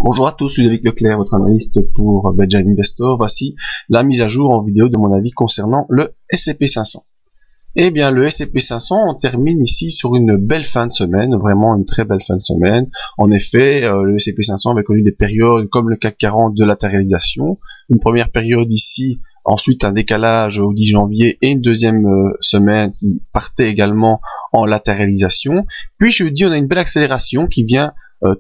Bonjour à tous, je suis David Leclerc, votre analyste pour Giant Investor. Voici la mise à jour en vidéo de mon avis concernant le S&P 500. Eh bien, le S&P 500, on termine ici sur une belle fin de semaine, vraiment une très belle fin de semaine. En effet, le S&P 500 avait connu des périodes comme le CAC 40 de latéralisation. Une première période ici, ensuite un décalage au 10 janvier et une deuxième semaine qui partait également en latéralisation. Puis jeudi, on a une belle accélération qui vient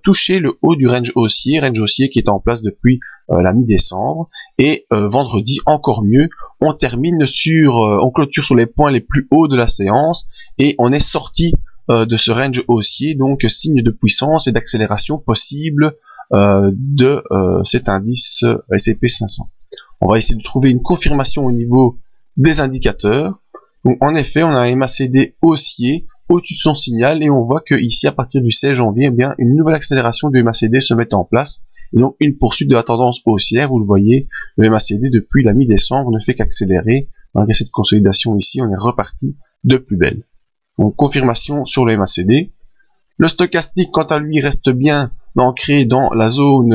toucher le haut du range haussier qui est en place depuis la mi-décembre, et vendredi encore mieux, on termine on clôture sur les points les plus hauts de la séance et on est sorti de ce range haussier, donc signe de puissance et d'accélération possible de cet indice S&P 500. On va essayer de trouver une confirmation au niveau des indicateurs. Donc en effet, on a un MACD haussier au-dessus de son signal, et on voit que ici à partir du 16 janvier, eh bien, une nouvelle accélération du MACD se met en place, et donc une poursuite de la tendance haussière. Vous le voyez, le MACD depuis la mi-décembre ne fait qu'accélérer. Malgré cette consolidation ici, on est reparti de plus belle. Donc confirmation sur le MACD. Le stochastique, quant à lui, reste bien ancré dans la zone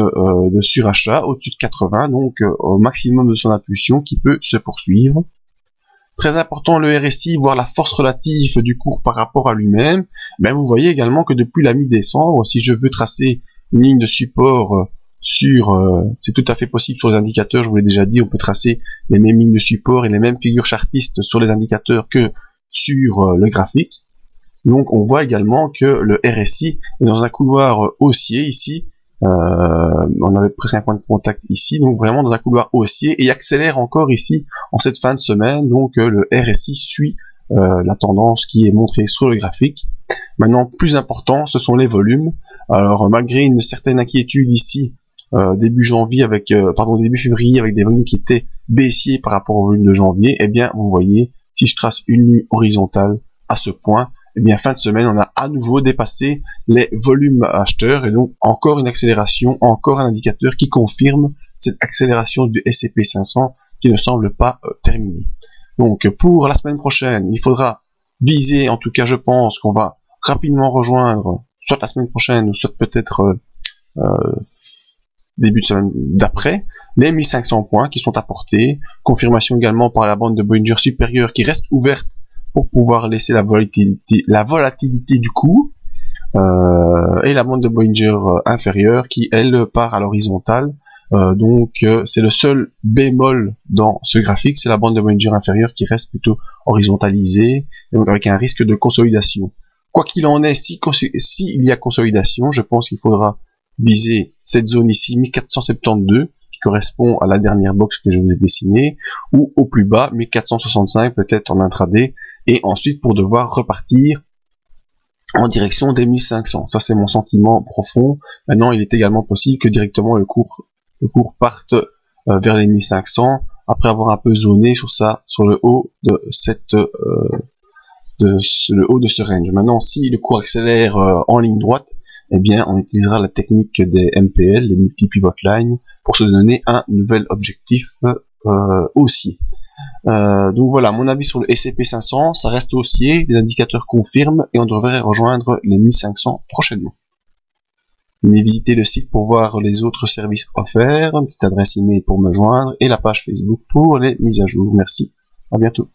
de surachat au-dessus de 80, donc au maximum de son impulsion qui peut se poursuivre. Très important, le RSI, voir la force relative du cours par rapport à lui-même. Ben, vous voyez également que depuis la mi-décembre, si je veux tracer une ligne de support c'est tout à fait possible sur les indicateurs, je vous l'ai déjà dit, on peut tracer les mêmes lignes de support et les mêmes figures chartistes sur les indicateurs que sur le graphique. Donc on voit également que le RSI est dans un couloir haussier ici. On avait presque un point de contact ici, donc vraiment dans un couloir haussier, et accélère encore ici en cette fin de semaine. Donc le RSI suit la tendance qui est montrée sur le graphique. Maintenant, plus important, ce sont les volumes. Alors malgré une certaine inquiétude ici début février avec des volumes qui étaient baissiers par rapport au volume de janvier, eh bien vous voyez, si je trace une ligne horizontale à ce point, eh bien fin de semaine, on a à nouveau dépassé les volumes acheteurs, et donc encore une accélération, encore un indicateur qui confirme cette accélération du S&P 500 qui ne semble pas terminée. Donc pour la semaine prochaine, il faudra viser, en tout cas je pense qu'on va rapidement rejoindre, soit la semaine prochaine, ou soit peut-être début de semaine d'après, les 1500 points qui sont apportés. Confirmation également par la bande de Bollinger supérieure qui reste ouverte pour pouvoir laisser la volatilité du cours, et la bande de Bollinger inférieure qui, elle, part à l'horizontale. Donc c'est le seul bémol dans ce graphique, c'est la bande de Bollinger inférieure qui reste plutôt horizontalisée, donc avec un risque de consolidation. Quoi qu'il en est, si il y a consolidation, je pense qu'il faudra viser cette zone ici, 1472, qui correspond à la dernière box que je vous ai dessinée, ou au plus bas, 1465 peut-être en intraday, et ensuite pour devoir repartir en direction des 1500. Ça c'est mon sentiment profond. Maintenant, il est également possible que directement le cours parte vers les 1500, après avoir un peu zoné sur le haut de ce range. Maintenant, si le cours accélère en ligne droite, eh bien, on utilisera la technique des MPL, les multi-pivot lines, pour se donner un nouvel objectif haussier. Donc voilà, mon avis sur le S&P 500, ça reste haussier, les indicateurs confirment, et on devrait rejoindre les 1500 prochainement. Venez visiter le site pour voir les autres services offerts, une petite adresse email pour me joindre, et la page Facebook pour les mises à jour. Merci, à bientôt.